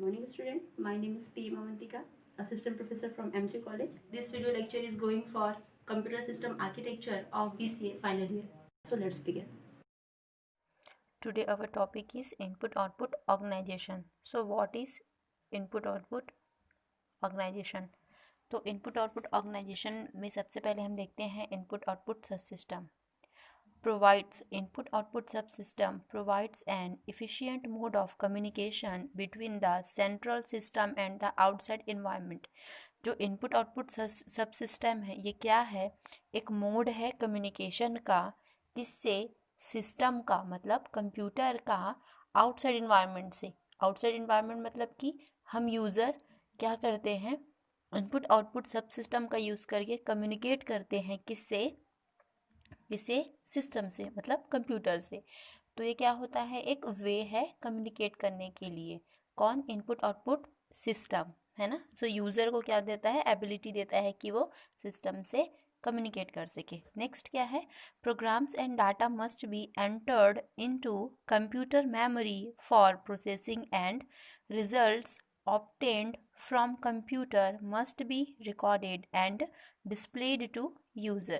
morning student, my name is P. Mamantika, assistant professor from MJ College. This video lecture is going for computer system architecture of BCA final year. So let's begin. Today our topic is input output organization. So what is input output organization? तो input output organisation में सबसे पहले हम देखते हैं input output सब system provides input output subsystem provides an efficient mode of communication between the central system and the outside environment. जो input output सब सिस्टम है ये क्या है? एक मोड है कम्युनिकेशन का, किससे? सिस्टम का मतलब कंप्यूटर का आउटसाइड इन्वायरमेंट से। आउटसाइड इन्वायरमेंट मतलब कि हम यूज़र क्या करते हैं, इनपुट आउटपुट सब सिस्टम का यूज़ करके कम्युनिकेट करते हैं, किससे? किससे? सिस्टम से मतलब कंप्यूटर से। तो ये क्या होता है? एक वे है कम्युनिकेट करने के लिए। कौन? इनपुट आउटपुट सिस्टम, है ना। सो यूज़र को क्या देता है? एबिलिटी देता है कि वो सिस्टम से कम्युनिकेट कर सके। नेक्स्ट क्या है? Programs and data must be entered into computer memory for processing and results obtained from computer must be recorded and displayed to user.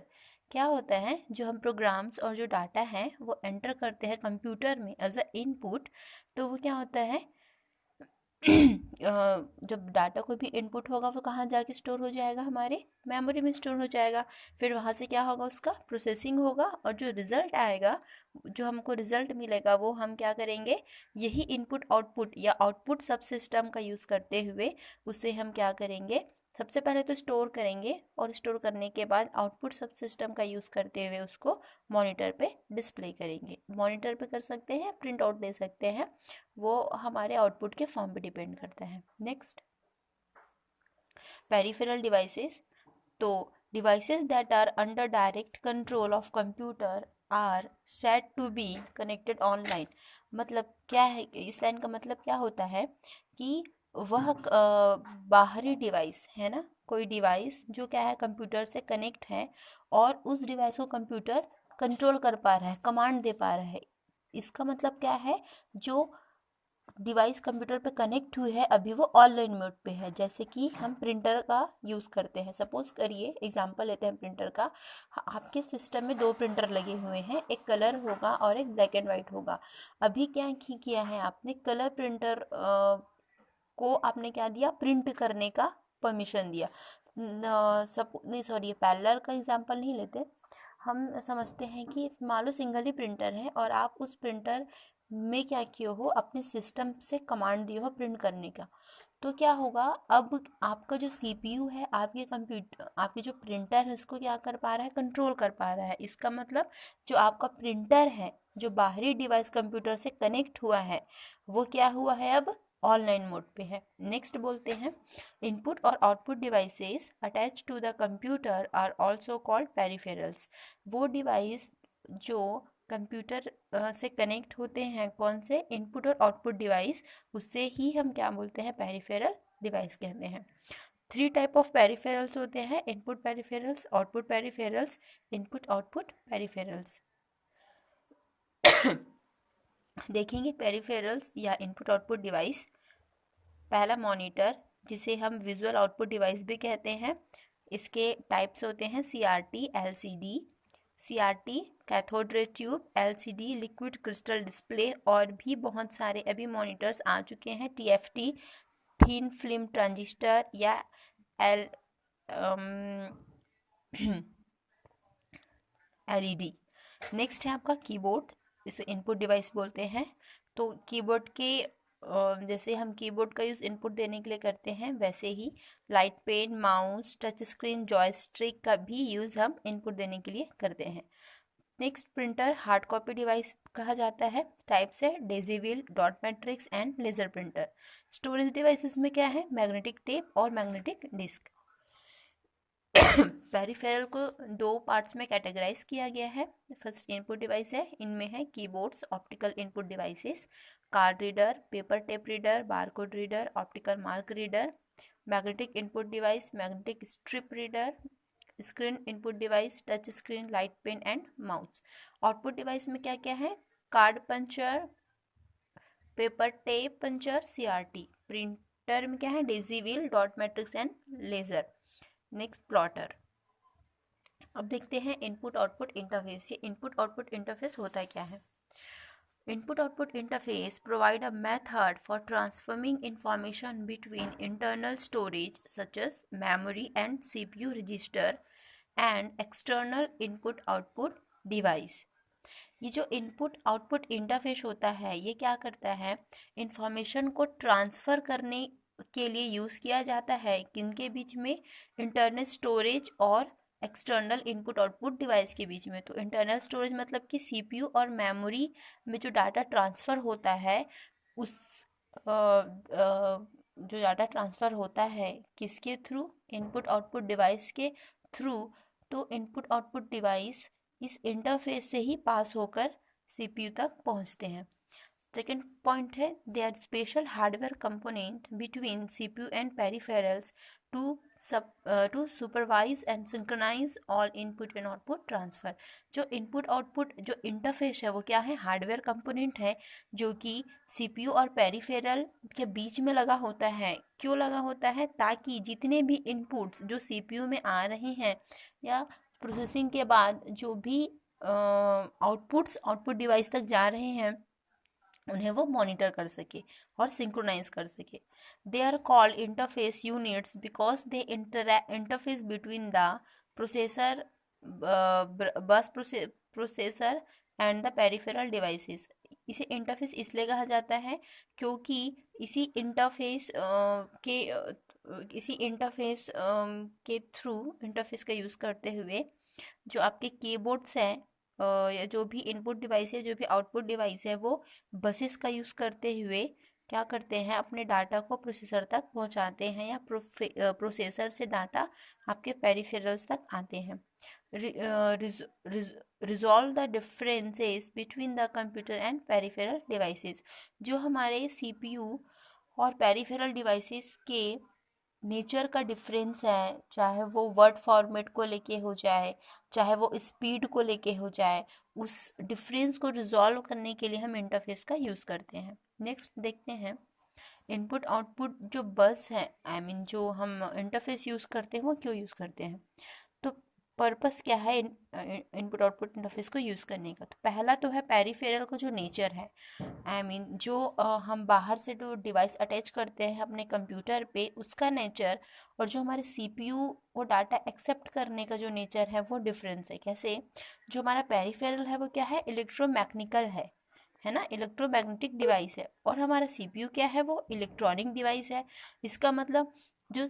क्या होता है? जो हम प्रोग्राम्स और जो डाटा है वो एंटर करते हैं कंप्यूटर में एज अ इनपुट, तो वो क्या होता है जब डाटा कोई भी इनपुट होगा वो कहाँ जाके स्टोर हो जाएगा? हमारे मेमोरी में स्टोर हो जाएगा। फिर वहाँ से क्या होगा? उसका प्रोसेसिंग होगा और जो रिज़ल्ट आएगा, जो हमको रिज़ल्ट मिलेगा, वो हम क्या करेंगे? यही इनपुट आउटपुट या आउटपुट सब सिस्टम का यूज़ करते हुए उसे हम क्या करेंगे? सबसे पहले तो स्टोर करेंगे और स्टोर करने के बाद आउटपुट सब सिस्टम का यूज़ करते हुए उसको मॉनिटर पे डिस्प्ले करेंगे। मॉनिटर पे कर सकते हैं, प्रिंट आउट ले सकते हैं, वो हमारे आउटपुट के फॉर्म पे डिपेंड करता है। Next, peripheral devices. तो devices that are under direct control of computer are set to be connected online. मतलब क्या है? इस लाइन का मतलब क्या होता है कि वह बाहरी डिवाइस है ना, कोई डिवाइस जो क्या है कंप्यूटर से कनेक्ट है और उस डिवाइस को कंप्यूटर कंट्रोल कर पा रहा है, कमांड दे पा रहा है। इसका मतलब क्या है? जो डिवाइस कंप्यूटर पे कनेक्ट हुई है अभी वो ऑनलाइन मोड पे है। जैसे कि हम प्रिंटर का यूज़ करते हैं, सपोज करिए एग्जांपल लेते हैं प्रिंटर का। आपके सिस्टम में 2 प्रिंटर लगे हुए हैं, एक कलर होगा और एक ब्लैक एंड वाइट होगा। अभी क्या किया है आपने? कलर प्रिंटर को आपने क्या दिया? प्रिंट करने का परमिशन दिया। सब नहीं, सॉरी, पैरेलल का एग्जांपल नहीं लेते, हम समझते हैं कि मान लो सिंगल ही प्रिंटर है और आप उस प्रिंटर में क्या किए हो? अपने सिस्टम से कमांड दिए हो प्रिंट करने का। तो क्या होगा? अब आपका जो सीपीयू है, आपके कंप्यूटर, आपके जो प्रिंटर है उसको क्या कर पा रहा है? कंट्रोल कर पा रहा है। इसका मतलब जो आपका प्रिंटर है, जो बाहरी डिवाइस कंप्यूटर से कनेक्ट हुआ है, वो क्या हुआ है? अब ऑनलाइन मोड पे है। नेक्स्ट बोलते हैं, इनपुट और output devices attach to the computer are also called peripherals. वो डिवाइस जो कंप्यूटर से कनेक्ट होते हैं, कौन से? इनपुट और आउटपुट डिवाइस, उससे ही हम क्या बोलते हैं? पेरिफेरल डिवाइस कहते हैं। 3 टाइप ऑफ पेरिफेरल्स होते हैं, input peripherals, output peripherals, input output peripherals. देखेंगे पेरिफेरल्स या इनपुट आउटपुट डिवाइस। पहला मॉनिटर, जिसे हम विजुअल आउटपुट डिवाइस भी कहते हैं। इसके टाइप्स होते हैं CRT, LCD. CRT cathode ray tube, LCD liquid crystal display, और भी बहुत सारे अभी मॉनिटर्स आ चुके हैं। टीएफटी थिन फिल्म ट्रांजिस्टर या एलईडी। नेक्स्ट है आपका कीबोर्ड, इसे इनपुट डिवाइस बोलते हैं। तो कीबोर्ड के जैसे हम कीबोर्ड का यूज़ इनपुट देने के लिए करते हैं, वैसे ही light pen, mouse, touch screen, joystick का भी यूज़ हम इनपुट देने के लिए करते हैं। Next, printer hard copy device कहा जाता है। टाइप्स है daisy wheel, dot matrix and laser printer. Storage devices में क्या है? मैग्नेटिक टेप और मैग्नेटिक डिस्क। पेरिफेरल को 2 पार्ट्स में कैटेगराइज किया गया है। फर्स्ट इनपुट डिवाइस है, इनमें है keyboards, optical input devices, card reader, paper tape reader, barcode reader, optical mark reader. Magnetic input device, magnetic strip reader, screen input device, touch screen, light pen and mouse. Output device में क्या क्या है? Card puncher, paper tape puncher, CRT. Printer में क्या है, daisy wheel, dot matrix and laser. Next plotter. अब देखते हैं इनपुट आउटपुट इंटरफेस। ये इनपुट आउटपुट इंटरफेस होता क्या है? Input output interface provide a method for transforming information between internal storage such as memory and CPU register and external input output device. ये जो input output interface होता है ये क्या करता है, इंफॉर्मेशन को ट्रांसफ़र करने के लिए यूज़ किया जाता है किनके बीच में, इंटरनल स्टोरेज और एक्सटर्नल इनपुट आउटपुट डिवाइस के बीच में। तो इंटरनल स्टोरेज मतलब कि सीपीयू और मेमोरी में जो डाटा ट्रांसफ़र होता है उस जो डाटा ट्रांसफ़र होता है किसके थ्रू, इनपुट आउटपुट डिवाइस के थ्रू। तो इनपुट आउटपुट डिवाइस इस इंटरफेस से ही पास होकर सीपीयू तक पहुंचते हैं। सेकेंड पॉइंट है, they are special hardware component between CPU and peripherals to supervise and synchronise all input and output transfer. जो इनपुट आउटपुट जो इंटरफेस है वो क्या है, हार्डवेयर कंपोनेंट है जो कि सीपीयू और पेरिफेरल के बीच में लगा होता है। क्यों लगा होता है? ताकि जितने भी इनपुट्स जो सीपीयू में आ रहे हैं या प्रोसेसिंग के बाद जो भी आउटपुट डिवाइस तक जा रहे हैं उन्हें वो मॉनिटर कर सके और सिंक्रोनाइज कर सके। They are called interface units because they interface between the processor bus processor and the peripheral devices. इसे इंटरफेस इसलिए कहा जाता है क्योंकि इसी इंटरफेस के थ्रू इंटरफेस का यूज़ करते हुए जो आपके कीबोर्ड्स हैं या जो भी इनपुट डिवाइस है जो भी आउटपुट डिवाइस है वो बसेस का यूज़ करते हुए क्या करते हैं, अपने डाटा को प्रोसेसर तक पहुंचाते हैं या प्रोसेसर से डाटा आपके पेरिफेरल्स तक आते हैं। Resolve the differences between the computer and peripheral devices. जो हमारे सीपीयू और पेरिफेरल डिवाइसेस के नेचर का डिफरेंस है, चाहे वो वर्ड फॉर्मेट को लेके हो जाए, चाहे वो स्पीड को लेके हो जाए, उस डिफरेंस को रिजॉल्व करने के लिए हम इंटरफेस का यूज़ करते हैं। नेक्स्ट देखते हैं इनपुट आउटपुट जो बस है, जो हम इंटरफेस यूज़ करते हैं वो क्यों यूज़ करते हैं। तो पर्पस क्या है इनपुट आउटपुट इंटरफेस को यूज़ करने का। तो पहला तो है पेरिफेरल का जो नेचर है, जो हम बाहर से जो डिवाइस अटैच करते हैं अपने कंप्यूटर पे उसका नेचर, और जो हमारे सीपीयू वो डाटा एक्सेप्ट करने का जो नेचर है वो डिफरेंस है। कैसे? जो हमारा पेरिफेरल है वो क्या है, इलेक्ट्रोमैकेनिकल है ना, इलेक्ट्रोमैग्नेटिक डिवाइस है, और हमारा सीपीयू क्या है, वो इलेक्ट्रॉनिक डिवाइस है। इसका मतलब जो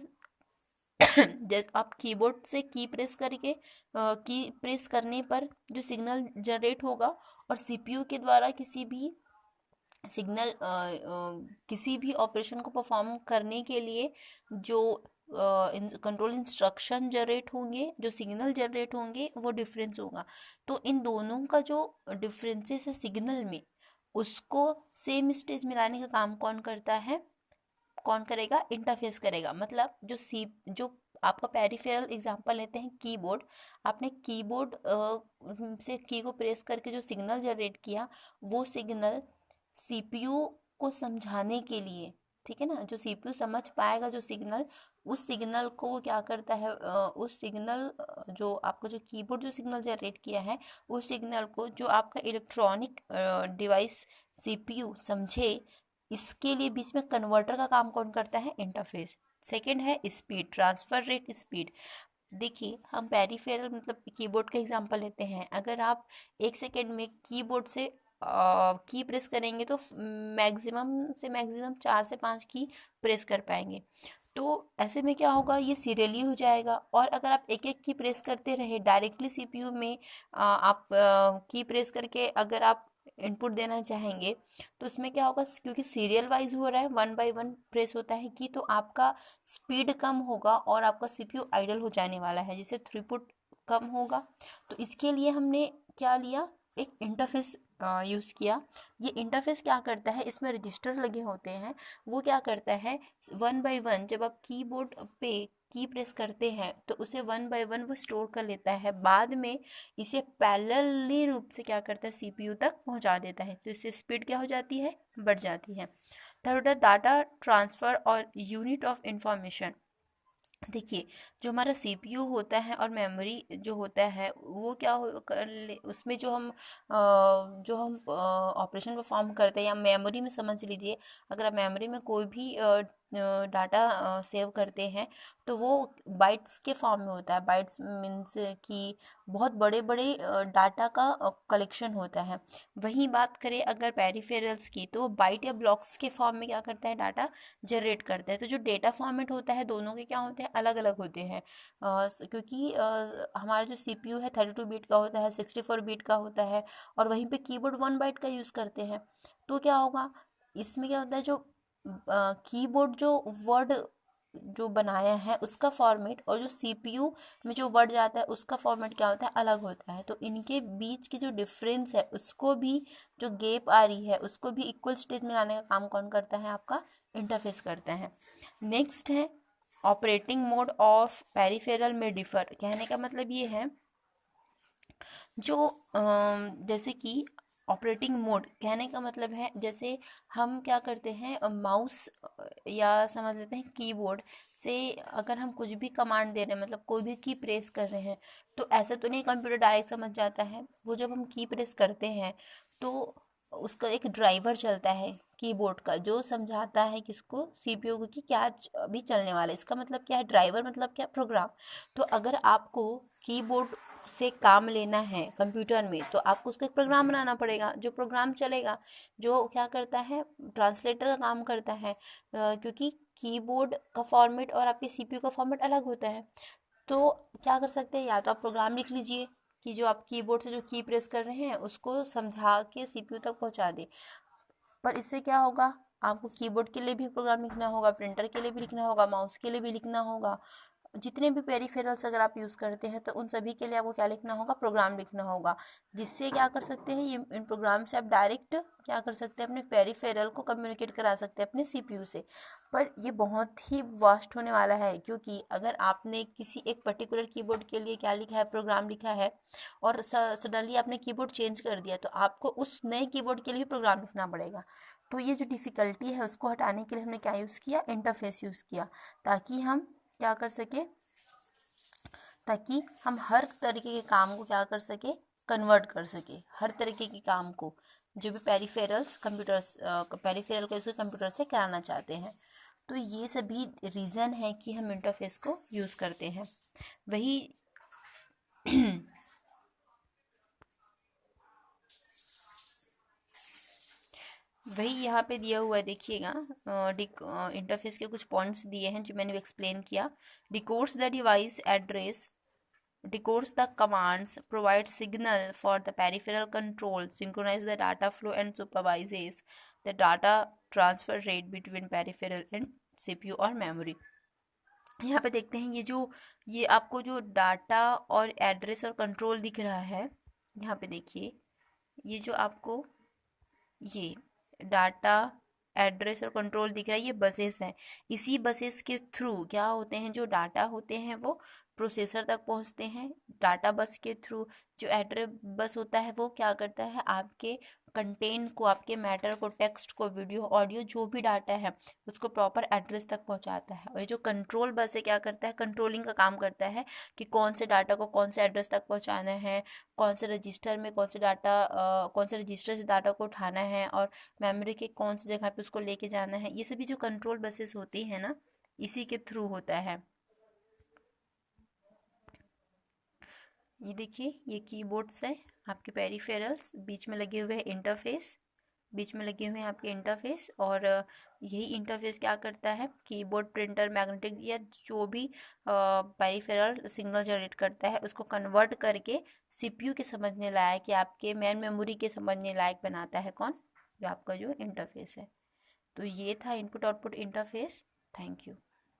जैसे आप कीबोर्ड से की प्रेस करने पर जो सिग्नल जनरेट होगा और सीपीयू के द्वारा किसी भी ऑपरेशन को परफॉर्म करने के लिए जो कंट्रोल इंस्ट्रक्शन जनरेट होंगे, जो सिग्नल जनरेट होंगे, वो डिफरेंस होगा। तो इन दोनों का जो डिफरेंसेस है सिग्नल में, उसको सेम स्टेज में लाने का काम कौन करता है, कौन करेगा, इंटरफेस करेगा। मतलब जो आपका पेरिफेरल एग्जांपल लेते हैं कीबोर्ड, आपने कीबोर्ड से की को प्रेस करके जो सिग्नल जनरेट किया वो सिग्नल सीपीयू को समझाने के लिए, ठीक है ना, जो सीपीयू समझ पाएगा जो सिग्नल, उस सिग्नल को वो क्या करता है, उस सिग्नल जो आपका जो कीबोर्ड जो सिग्नल जनरेट किया है उस सिग्नल को जो आपका इलेक्ट्रॉनिक डिवाइस सीपीयू समझे, इसके लिए बीच में कन्वर्टर का काम कौन करता है, इंटरफेस। सेकंड है स्पीड, ट्रांसफर रेट स्पीड। देखिए हम पेरिफेरल मतलब कीबोर्ड का एग्जांपल लेते हैं, अगर आप 1 सेकेंड में कीबोर्ड से की प्रेस करेंगे तो मैक्सिमम 4 से 5 की प्रेस कर पाएंगे। तो ऐसे में क्या होगा, ये सीरियली हो जाएगा। और अगर आप एक एक की प्रेस करते रहे डायरेक्टली सीपीयू में, आप की प्रेस करके अगर आप इनपुट देना चाहेंगे तो उसमें क्या होगा, क्योंकि सीरियल वाइज हो रहा है, 1 बाय 1 प्रेस होता है कि, तो आपका स्पीड कम होगा और आपका सीपीयू आइडल हो जाने वाला है, जिससे थ्रूपुट कम होगा। तो इसके लिए हमने क्या लिया, एक इंटरफेस यूज़ किया। ये इंटरफेस क्या करता है, इसमें रजिस्टर लगे होते हैं, वो क्या करता है 1 बाय 1 जब आप कीबोर्ड पे की प्रेस करते हैं तो उसे 1 बाय 1 वो स्टोर कर लेता है, बाद में इसे पैरेलली रूप से क्या करता है, सीपीयू तक पहुंचा देता है। तो इससे स्पीड क्या हो जाती है, बढ़ जाती है। थर्ड होता है डाटा ट्रांसफ़र और यूनिट ऑफ इंफॉर्मेशन। देखिए, जो हमारा सीपीयू होता है और मेमोरी जो होता है वो क्या उसमें जो हम ऑपरेशन परफॉर्म करते हैं, या मेमोरी में समझ लीजिए, अगर आप मेमोरी में कोई भी डाटा सेव करते हैं तो वो बाइट्स के फॉर्म में होता है। बाइट्स मीन्स कि बहुत बड़े बड़े डाटा का कलेक्शन होता है। वहीं बात करें अगर पेरिफेरल्स की, तो वो बाइट या ब्लॉक्स के फॉर्म में क्या करता है, डाटा जनरेट करता है। तो जो डेटा फॉर्मेट होता है दोनों के क्या होते हैं, अलग अलग होते हैं। क्योंकि हमारा जो सीपीयू है 32 बिट का होता है, 64 बिट का होता है, और वहीं पे कीबोर्ड 1 बाइट का यूज़ करते हैं। तो क्या होगा, इसमें क्या होता है, जो कीबोर्ड जो वर्ड जो बनाया है उसका फॉर्मेट, और जो सीपीयू में जो वर्ड जाता है उसका फॉर्मेट क्या होता है, अलग होता है। तो इनके बीच की जो डिफरेंस है उसको भी, जो गैप आ रही है उसको भी इक्वल स्टेज में लाने का काम कौन करता है, आपका इंटरफेस करता है। नेक्स्ट है ऑपरेटिंग मोड ऑफ पेरिफेरल में डिफर। कहने का मतलब ये है, जो जैसे कि ऑपरेटिंग मोड कहने का मतलब है, जैसे हम क्या करते हैं, माउस या समझ लेते हैं कीबोर्ड से अगर हम कुछ भी कमांड दे रहे हैं, मतलब कोई भी की प्रेस कर रहे हैं, तो ऐसा तो नहीं कंप्यूटर डायरेक्ट समझ जाता है। वो जब हम की प्रेस करते हैं तो उसका एक ड्राइवर चलता है कीबोर्ड का, जो समझाता है किसको, सीपीयू को, कि क्या अभी चलने वाला है। इसका मतलब क्या है, ड्राइवर मतलब क्या, प्रोग्राम। तो अगर आपको कीबोर्ड से काम लेना है कंप्यूटर में, तो आपको उसका एक प्रोग्राम बनाना पड़ेगा, जो प्रोग्राम चलेगा, जो क्या करता है, ट्रांसलेटर का काम करता है। क्योंकि कीबोर्ड का फॉर्मेट और आपके सीपीयू का फॉर्मेट अलग होता है। तो क्या कर सकते हैं, या तो आप प्रोग्राम लिख लीजिए कि जो आप कीबोर्ड से जो की प्रेस कर रहे हैं उसको समझा के सीपीयू तक पहुंचा दे। पर इससे क्या होगा, आपको कीबोर्ड के लिए भी प्रोग्राम लिखना होगा, प्रिंटर के लिए भी लिखना होगा, माउस के लिए भी लिखना होगा। जितने भी पेरिफेरल्स अगर आप यूज़ करते हैं तो उन सभी के लिए आपको क्या लिखना होगा, प्रोग्राम लिखना होगा। जिससे क्या कर सकते हैं, ये इन प्रोग्राम से आप डायरेक्ट क्या कर सकते हैं, अपने पेरिफेरल को कम्युनिकेट करा सकते हैं अपने सीपीयू से। पर ये बहुत ही वास्ट होने वाला है, क्योंकि अगर आपने किसी एक पर्टिकुलर कीबोर्ड के लिए क्या लिखा है, प्रोग्राम लिखा है, और सडनली आपने कीबोर्ड चेंज कर दिया, तो आपको उस नए कीबोर्ड के लिए भी प्रोग्राम लिखना पड़ेगा। तो ये जो डिफ़िकल्टी है उसको हटाने के लिए हमने क्या यूज़ किया, इंटरफेस यूज़ किया, ताकि हम क्या कर सके, ताकि हम हर तरीके के काम को क्या कर सके, कन्वर्ट कर सके, हर तरीके के काम को, जो भी पेरिफेरल्स कंप्यूटर्स पेरिफेरल का यूज़ कंप्यूटर से कराना चाहते हैं। तो ये सभी रीज़न है कि हम इंटरफेस को यूज़ करते हैं। वही वही यहाँ पे दिया हुआ है, देखिएगा। इंटरफेस के कुछ पॉइंट्स दिए हैं जो मैंने एक्सप्लेन किया। डिकोड्स the device address, decodes the commands, provides signal for the peripheral control, synchronize the data flow and supervises the data transfer rate between peripheral and CPU और memory। यहाँ पे देखते हैं, ये आपको जो डाटा और एड्रेस और कंट्रोल दिख रहा है, यहाँ पे देखिए, ये जो आपको ये डाटा, एड्रेस और कंट्रोल दिख रहा है, ये बसेस हैं। इसी बसेस के थ्रू क्या होते हैं, जो डाटा होते हैं वो प्रोसेसर तक पहुंचते हैं। डाटा बस के थ्रू जो एड्रेस बस होता है वो क्या करता है, आपके कंटेंट को, आपके मैटर को, टेक्स्ट को, वीडियो, ऑडियो, जो भी डाटा है उसको प्रॉपर एड्रेस तक पहुंचाता है। और ये जो कंट्रोल बस है क्या करता है, कंट्रोलिंग का काम करता है, कि कौन से डाटा को कौन से एड्रेस तक पहुंचाना है, कौन से रजिस्टर में कौन से रजिस्टर से डाटा को उठाना है, और मेमोरी के कौन सी जगह पे उसको लेके जाना है। ये सभी जो कंट्रोल बसेस होती है ना, इसी के थ्रू होता है। ये देखिए, ये कीबोर्ड्स है, आपके पेरिफेरल्स, बीच में लगे हुए हैं इंटरफेस, बीच में लगे हुए हैं आपके इंटरफेस। और यही इंटरफेस क्या करता है, कीबोर्ड, प्रिंटर, मैग्नेटिक या जो भी पेरिफेरल सिग्नल जनरेट करता है उसको कन्वर्ट करके सीपीयू के समझने लायक या आपके मेन मेमोरी के समझने लायक बनाता है कौन, जो आपका जो इंटरफेस है। तो ये था input output interface. Thank you.